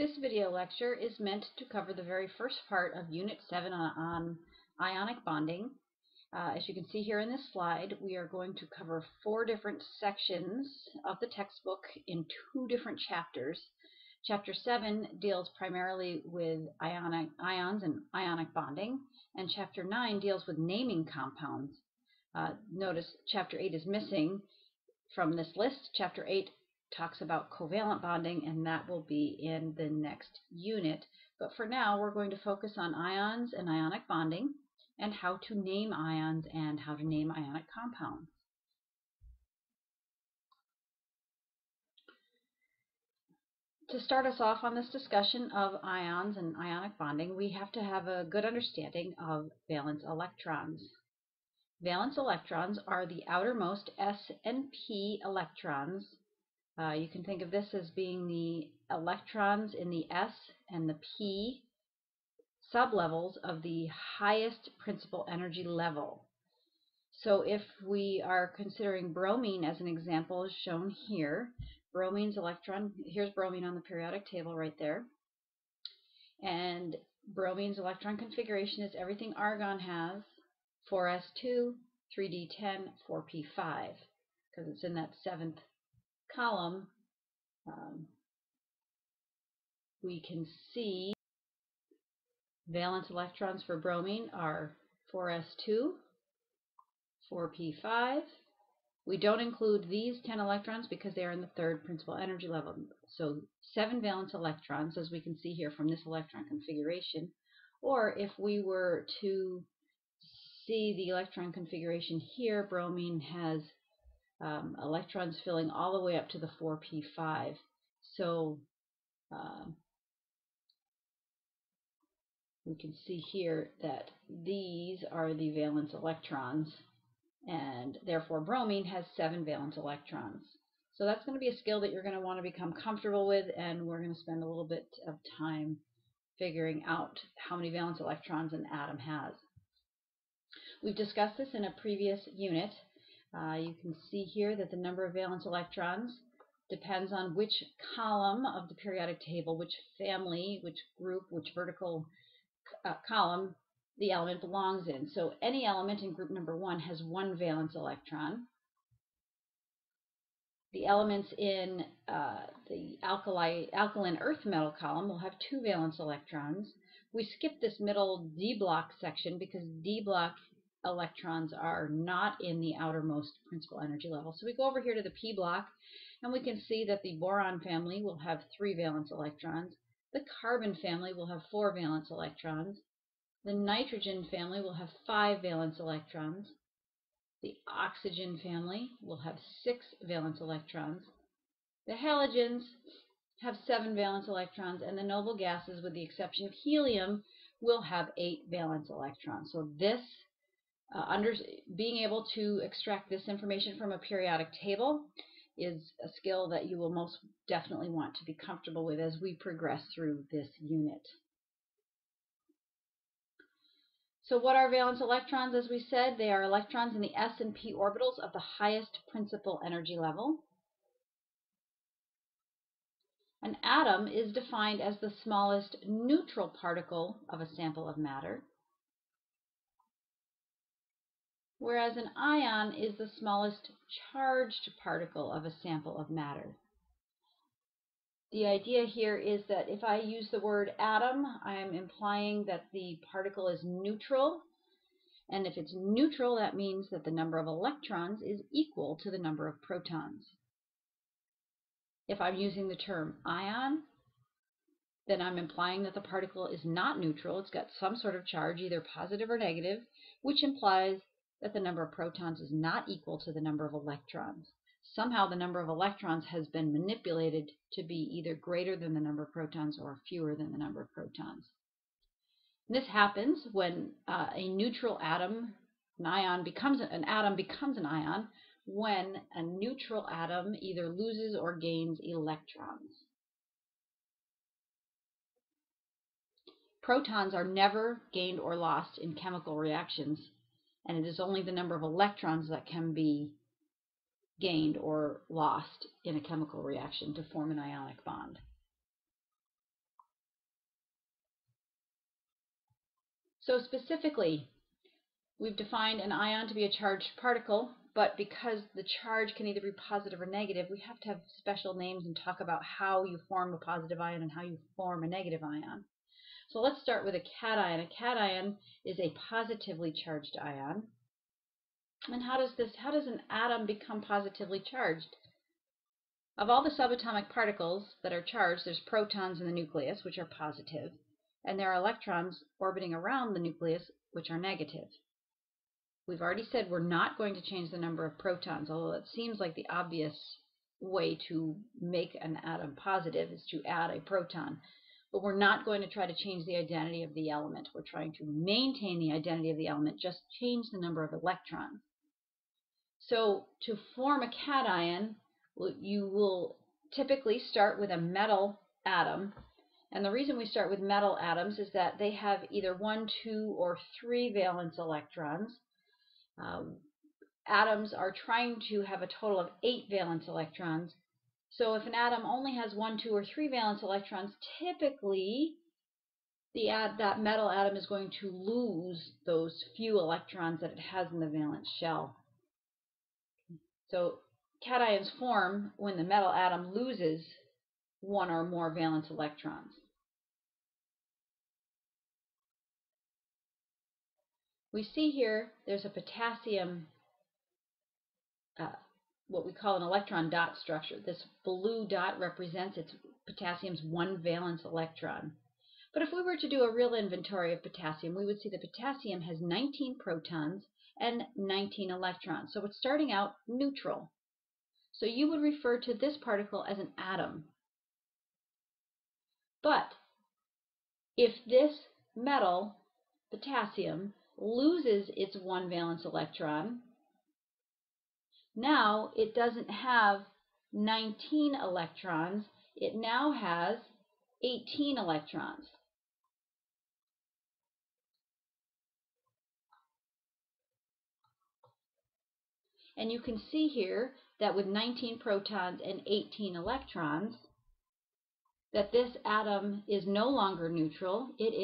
This video lecture is meant to cover the very first part of Unit 7 on ionic bonding. As you can see here in this slide, we are going to cover 4 different sections of the textbook in 2 different chapters. Chapter 7 deals primarily with ions and ionic bonding, and Chapter 9 deals with naming compounds. Notice Chapter 8 is missing from this list. Chapter 8 talks about covalent bonding, and that will be in the next unit. But for now, we're going to focus on ions and ionic bonding and how to name ions and how to name ionic compounds. To start us off on this discussion of ions and ionic bonding, we have to have a good understanding of valence electrons. Valence electrons are the outermost S and P electrons. You can think of this as being the electrons in the S and the P sublevels of the highest principal energy level. So if we are considering bromine as an example, as shown here, bromine's electron, here's bromine on the periodic table right there, and bromine's electron configuration is everything argon has: 4s2, 3d10, 4p5, because it's in that 7th column. We can see valence electrons for bromine are 4s2, 4p5. We don't include these 10 electrons because they are in the 3rd principal energy level. So 7 valence electrons, as we can see here from this electron configuration. Or if we were to see the electron configuration here, bromine has electrons filling all the way up to the 4p5. So we can see here that these are the valence electrons, and therefore bromine has 7 valence electrons. So that's going to be a skill that you're going to want to become comfortable with, and we're going to spend a little bit of time figuring out how many valence electrons an atom has. We've discussed this in a previous unit. You can see here that the number of valence electrons depends on which column of the periodic table, which family, which group, which vertical column the element belongs in. So any element in group number 1 has 1 valence electron. The elements in the alkaline earth metal column will have 2 valence electrons. We skip this middle D block section because D block electrons are not in the outermost principal energy level. So we go over here to the P block, and we can see that the boron family will have 3 valence electrons. The carbon family will have 4 valence electrons. The nitrogen family will have 5 valence electrons. The oxygen family will have 6 valence electrons. The halogens have 7 valence electrons, and the noble gases, with the exception of helium, will have 8 valence electrons. So this being able to extract this information from a periodic table is a skill that you will most definitely want to be comfortable with as we progress through this unit. So what are valence electrons? As we said, they are electrons in the s and p orbitals of the highest principal energy level. An atom is defined as the smallest neutral particle of a sample of matter, whereas an ion is the smallest charged particle of a sample of matter. The idea here is that if I use the word atom, I am implying that the particle is neutral, and if it's neutral, that means that the number of electrons is equal to the number of protons. If I'm using the term ion, then I'm implying that the particle is not neutral. It's got some sort of charge, either positive or negative, which implies that the number of protons is not equal to the number of electrons. Somehow the number of electrons has been manipulated to be either greater than the number of protons or fewer than the number of protons. And this happens when a neutral atom, an atom becomes an ion when a neutral atom either loses or gains electrons. Protons are never gained or lost in chemical reactions, and it is only the number of electrons that can be gained or lost in a chemical reaction to form an ionic bond. So specifically, we've defined an ion to be a charged particle, but because the charge can either be positive or negative, we have to have special names and talk about how you form a positive ion and how you form a negative ion. So let's start with a cation. A cation is a positively charged ion. And how does an atom become positively charged? Of all the subatomic particles that are charged, there's protons in the nucleus, which are positive, and there are electrons orbiting around the nucleus, which are negative. We've already said we're not going to change the number of protons, although it seems like the obvious way to make an atom positive is to add a proton. But we're not going to try to change the identity of the element. We're trying to maintain the identity of the element, just change the number of electrons. So to form a cation, you will typically start with a metal atom. And the reason we start with metal atoms is that they have either 1, 2, or 3 valence electrons. Atoms are trying to have a total of 8 valence electrons. So if an atom only has 1, 2, or 3 valence electrons, typically that metal atom is going to lose those few electrons that it has in the valence shell. So cations form when the metal atom loses 1 or more valence electrons. We see here there's a potassium, what we call an electron dot structure. This blue dot represents potassium's 1 valence electron. But if we were to do a real inventory of potassium, we would see that potassium has 19 protons and 19 electrons. So it's starting out neutral. So you would refer to this particle as an atom. But if this metal, potassium, loses its 1 valence electron, now it doesn't have 19 electrons, it now has 18 electrons. And you can see here that with 19 protons and 18 electrons, that this atom is no longer neutral. It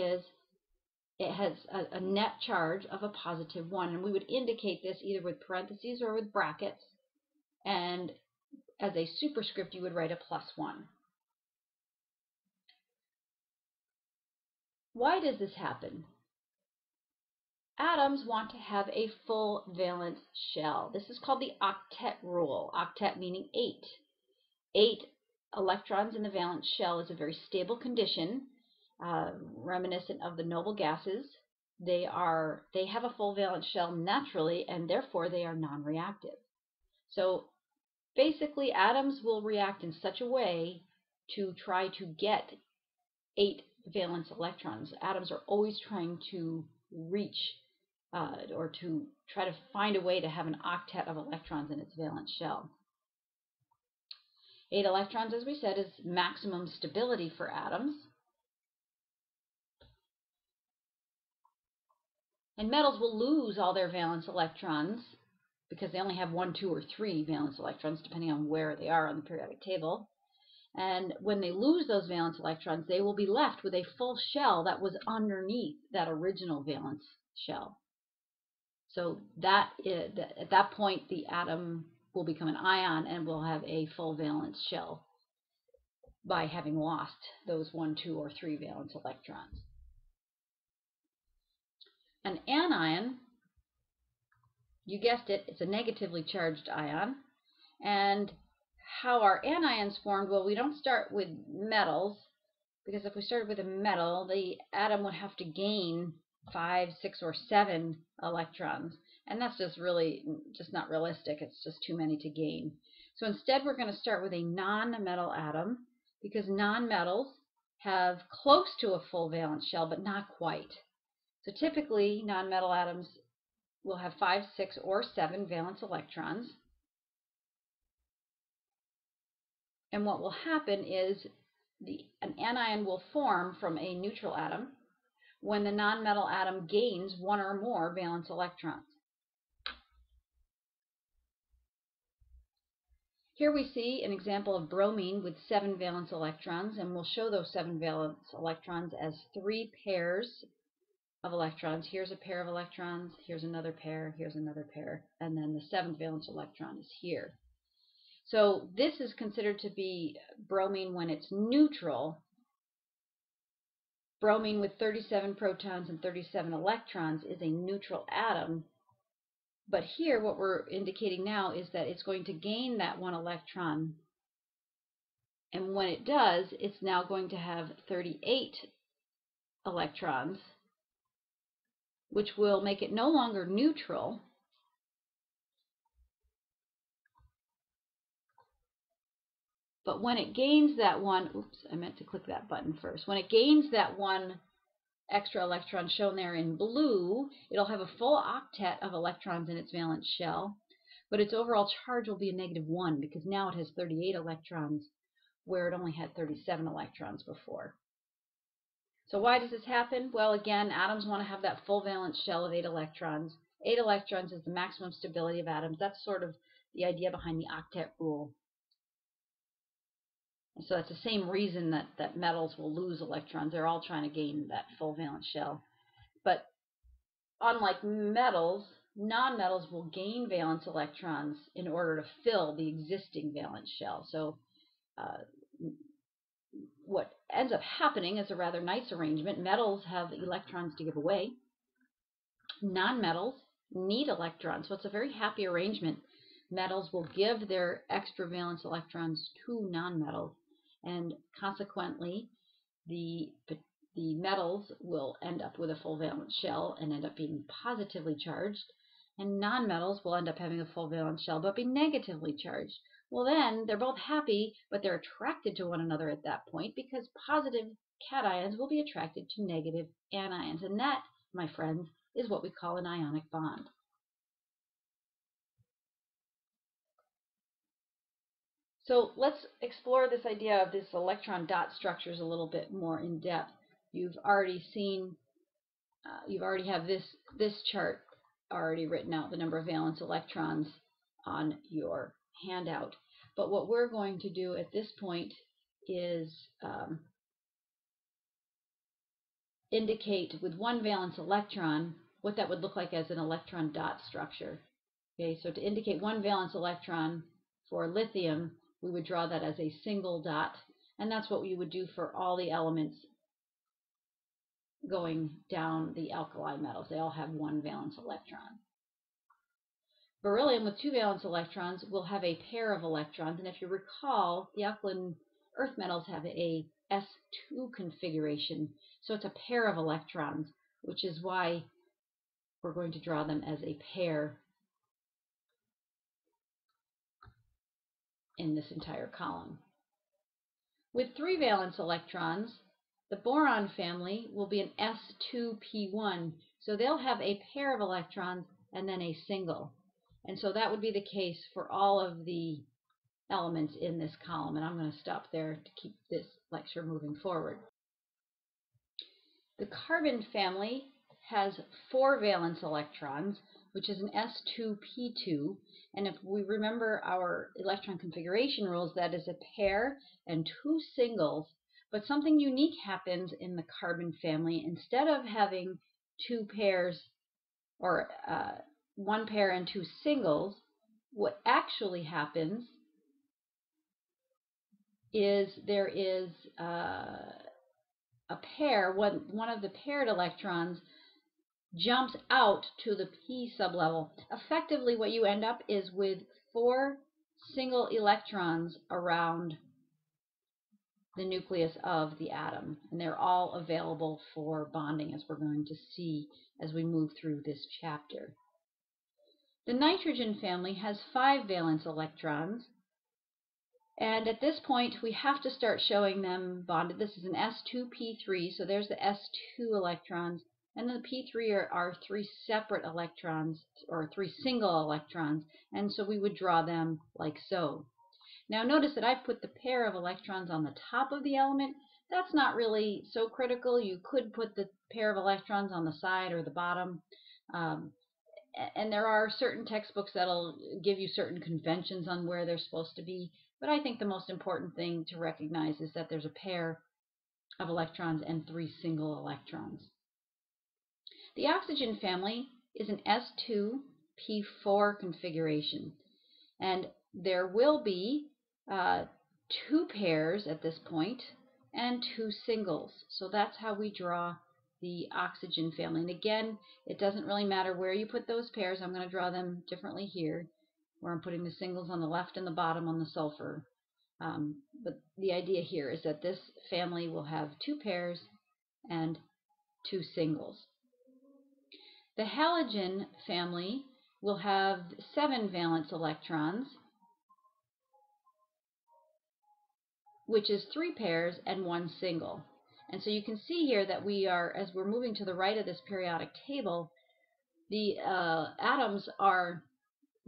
has a net charge of a positive 1. And we would indicate this either with parentheses or with brackets. And as a superscript, you would write a +1. Why does this happen? Atoms want to have a full valence shell. This is called the octet rule. Octet meaning 8. 8 electrons in the valence shell is a very stable condition, reminiscent of the noble gases. They have a full valence shell naturally, and therefore they are non-reactive. So basically, atoms will react in such a way to try to get 8 valence electrons. Atoms are always trying to reach or to try to find a way to have an octet of electrons in its valence shell. 8 electrons, as we said, is maximum stability for atoms. And metals will lose all their valence electrons because they only have 1, 2, or 3 valence electrons, depending on where they are on the periodic table. And when they lose those valence electrons, they will be left with a full shell that was underneath that original valence shell. So at that point, the atom will become an ion and will have a full valence shell by having lost those 1, 2, or 3 valence electrons. An anion, you guessed it, it's a negatively charged ion. And how are anions formed? Well, we don't start with metals, because if we started with a metal, the atom would have to gain 5, 6, or 7 electrons. And that's just not realistic. It's just too many to gain. So instead, we're going to start with a non-metal atom, because non-metals have close to a full valence shell, but not quite. So typically, non-metal atoms will have 5, 6, or 7 valence electrons. And what will happen is an anion will form from a neutral atom when the non-metal atom gains 1 or more valence electrons. Here we see an example of bromine with 7 valence electrons, and we'll show those 7 valence electrons as 3 pairs of electrons. Here's a pair of electrons, here's another pair, here's another pair, and then the 7th valence electron is here. So this is considered to be bromine when it's neutral. Bromine with 37 protons and 37 electrons is a neutral atom. But here what we're indicating now is that it's going to gain that 1 electron. And when it does, it's now going to have 38 electrons, which will make it no longer neutral, but when it gains that one, oops, I meant to click that button first. When it gains that 1 extra electron shown there in blue, it'll have a full octet of electrons in its valence shell, but its overall charge will be a -1 because now it has 38 electrons where it only had 37 electrons before. So why does this happen? Well, again, atoms want to have that full valence shell of 8 electrons. 8 electrons is the maximum stability of atoms. That's sort of the idea behind the octet rule. And so that's the same reason that metals will lose electrons. They're all trying to gain that full valence shell. But unlike metals, nonmetals will gain valence electrons in order to fill the existing valence shell. So what ends up happening is a rather nice arrangement. Metals have electrons to give away. Nonmetals need electrons, so it's a very happy arrangement. Metals will give their extra valence electrons to nonmetals, and consequently the metals will end up with a full valence shell and end up being positively charged, and nonmetals will end up having a full valence shell but be negatively charged. Well, then they're both happy, but they're attracted to one another at that point because positive cations will be attracted to negative anions, and that, my friends, is what we call an ionic bond. So let's explore this idea of this electron dot structures a little bit more in depth. You've already seen, you already have this chart already written out, the number of valence electrons on your handout. But what we're going to do at this point is indicate with 1 valence electron what that would look like as an electron dot structure. Okay, so to indicate 1 valence electron for lithium, we would draw that as a single dot, and that's what we would do for all the elements going down the alkali metals. They all have 1 valence electron. Beryllium with 2 valence electrons will have a pair of electrons, and if you recall, the alkaline earth metals have a s2 configuration, so it's a pair of electrons, which is why we're going to draw them as a pair in this entire column. With 3 valence electrons, the boron family will be an s2p1, so they'll have a pair of electrons and then a single. And so that would be the case for all of the elements in this column, and I'm going to stop there to keep this lecture moving forward. The carbon family has 4 valence electrons, which is an s2p2, and if we remember our electron configuration rules, that is a pair and 2 singles, but something unique happens in the carbon family. Instead of having 2 pairs or 1 pair and 2 singles, what actually happens is there is a pair, one of the paired electrons jumps out to the p sublevel. Effectively, what you end up is with 4 single electrons around the nucleus of the atom, and they're all available for bonding, as we're going to see as we move through this chapter. The nitrogen family has 5 valence electrons, and at this point we have to start showing them bonded. This is an s2p3, so there's the s2 electrons, and the p3 are 3 separate electrons, or 3 single electrons, and so we would draw them like so. Now notice that I've put the pair of electrons on the top of the element. That's not really so critical. You could put the pair of electrons on the side or the bottom. And there are certain textbooks that'll give you certain conventions on where they're supposed to be. But I think the most important thing to recognize is that there's a pair of electrons and 3 single electrons. The oxygen family is an S2P4 configuration, and there will be 2 pairs at this point and 2 singles. So that's how we draw the oxygen family. And again, it doesn't really matter where you put those pairs. I'm going to draw them differently here, where I'm putting the singles on the left and the bottom on the sulfur. But the idea here is that this family will have 2 pairs and 2 singles. The halogen family will have 7 valence electrons, which is 3 pairs and 1 single. And so you can see here that we are, as we're moving to the right of this periodic table, the atoms are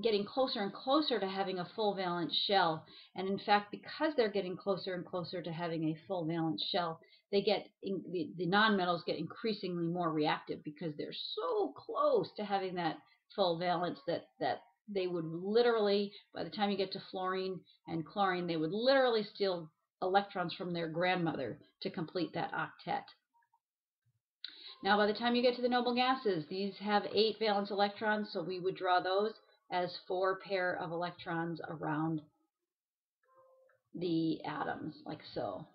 getting closer and closer to having a full valence shell. And in fact, because they're getting closer and closer to having a full valence shell, they get the nonmetals get increasingly more reactive because they're so close to having that full valence that they would literally, by the time you get to fluorine and chlorine, they would literally steal electrons from their grandmother to complete that octet. Now, by the time you get to the noble gases, these have 8 valence electrons, so we would draw those as 4 pair of electrons around the atoms, like so.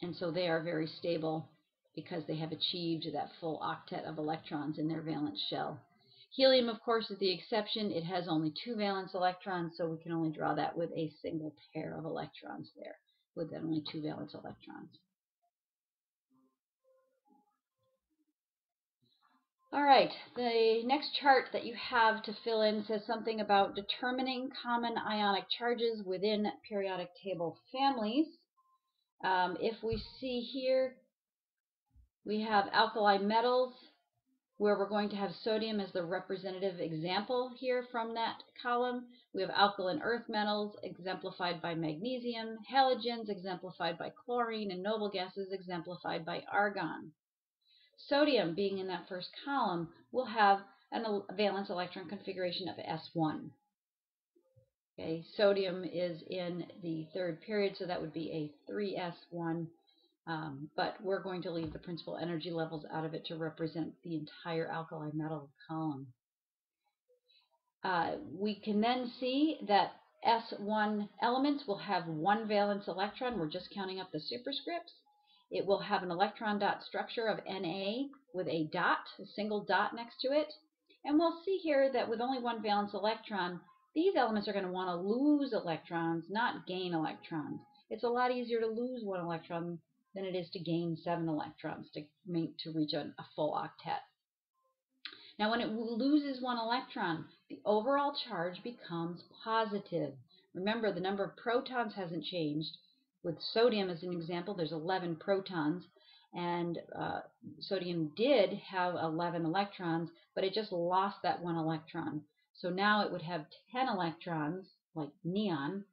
And so they are very stable because they have achieved that full octet of electrons in their valence shell. Helium, of course, is the exception. It has only 2 valence electrons, so we can only draw that with a single pair of electrons there, with only 2 valence electrons. All right, the next chart that you have to fill in says something about determining common ionic charges within periodic table families. If we see here, we have alkali metals, where we're going to have sodium as the representative example here from that column. We have alkaline earth metals exemplified by magnesium, halogens exemplified by chlorine, and noble gases exemplified by argon. Sodium, being in that first column, will have a valence electron configuration of S1. Okay, sodium is in the 3rd period, so that would be a 3s1. But we're going to leave the principal energy levels out of it to represent the entire alkali metal column. We can then see that S1 elements will have 1 valence electron. We're just counting up the superscripts. It will have an electron dot structure of Na with a dot, a single dot next to it. And we'll see here that with only 1 valence electron, these elements are going to want to lose electrons, not gain electrons. It's a lot easier to lose 1 electron than it is to gain 7 electrons to reach a full octet. Now, when it loses 1 electron, the overall charge becomes positive. Remember, the number of protons hasn't changed. With sodium, as an example, there's 11 protons, and sodium did have 11 electrons, but it just lost that 1 electron. So now it would have 10 electrons, like neon,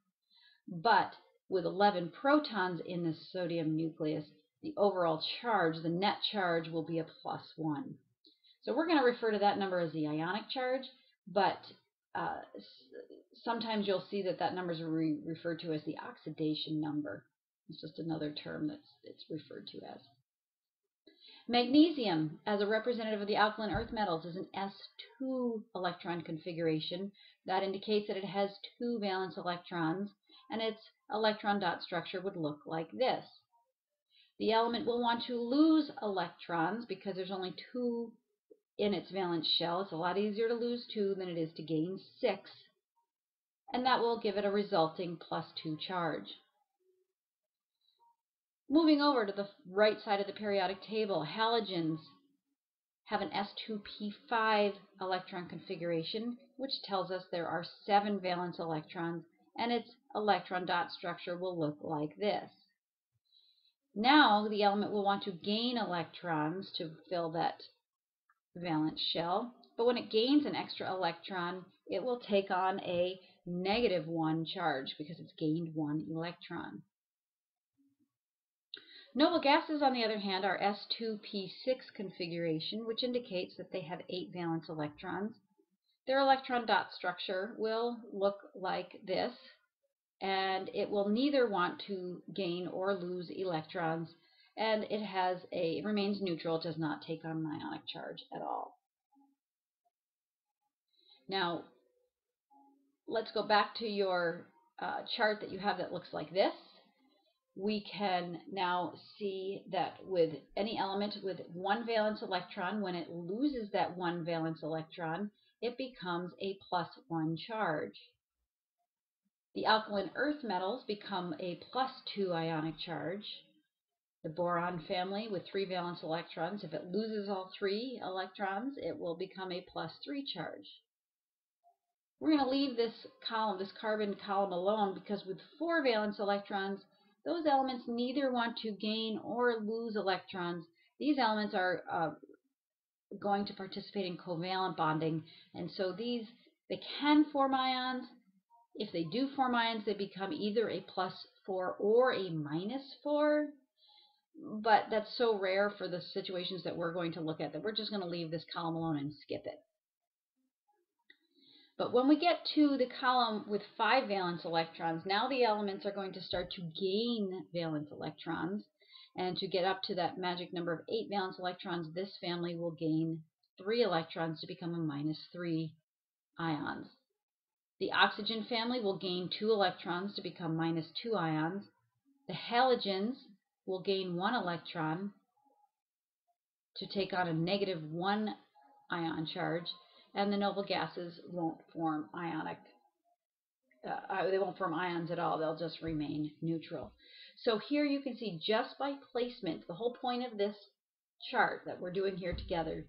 but with 11 protons in the sodium nucleus, the overall charge, the net charge, will be a +1. So we're going to refer to that number as the ionic charge, but sometimes you'll see that number is referred to as the oxidation number. It's just another term it's referred to as. Magnesium, as a representative of the alkaline earth metals, is an S2 electron configuration. That indicates that it has 2 valence electrons, and its electron dot structure would look like this. The element will want to lose electrons because there's only 2 in its valence shell. It's a lot easier to lose 2 than it is to gain 6, and that will give it a resulting +2 charge. Moving over to the right side of the periodic table, halogens have an S2P5 electron configuration, which tells us there are 7 valence electrons, and its electron dot structure will look like this. Now the element will want to gain electrons to fill that valence shell, but when it gains an extra electron, it will take on a -1 charge because it's gained 1 electron. Noble gases, on the other hand, are S2P6 configuration, which indicates that they have 8 valence electrons. Their electron dot structure will look like this, and it will neither want to gain or lose electrons, and it remains neutral. It does not take on an ionic charge at all. Now, let's go back to your chart that you have that looks like this. We can now see that with any element with one valence electron, when it loses that one valence electron, it becomes a +1 charge. The alkaline earth metals become a +2 ionic charge. The boron family with 3 valence electrons, if it loses all 3 electrons, it will become a +3 charge. We're going to leave this column, this carbon column alone, because with 4 valence electrons, those elements neither want to gain or lose electrons. These elements are going to participate in covalent bonding, and so they can form ions. If they do form ions, they become either a +4 or a -4, but that's so rare for the situations that we're going to look at that we're just going to leave this column alone and skip it. But when we get to the column with 5 valence electrons, now the elements are going to start to gain valence electrons. And to get up to that magic number of 8 valence electrons, this family will gain 3 electrons to become a -3 ions. The oxygen family will gain 2 electrons to become -2 ions. The halogens will gain 1 electron to take on a -1 ion charge. And the noble gases won't form ionic. They won't form ions at all. They'll just remain neutral. So here you can see, just by placement, the whole point of this chart that we're doing here together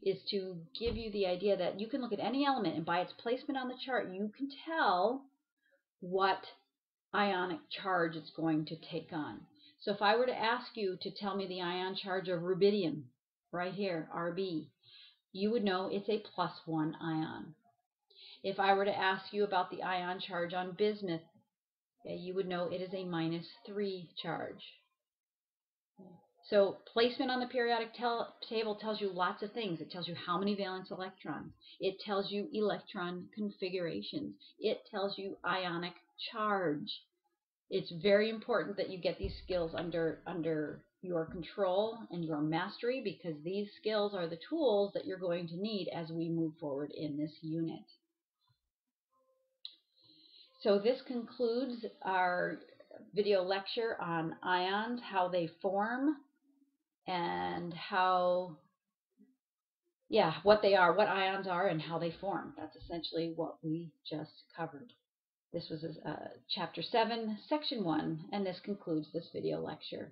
is to give you the idea that you can look at any element, and by its placement on the chart, you can tell what ionic charge it's going to take on. So if I were to ask you to tell me the ion charge of rubidium, right here, Rb, you would know it's a +1 ion. If I were to ask you about the ion charge on bismuth, you would know it is a -3 charge. So placement on the periodic table tells you lots of things. It tells you how many valence electrons. It tells you electron configurations. It tells you ionic charge. It's very important that you get these skills under your control and your mastery, because these skills are the tools that you're going to need as we move forward in this unit. So this concludes our video lecture on ions, how they form, and what they are, what ions are, and how they form. That's essentially what we just covered. This was Chapter 7, Section 1, and this concludes this video lecture.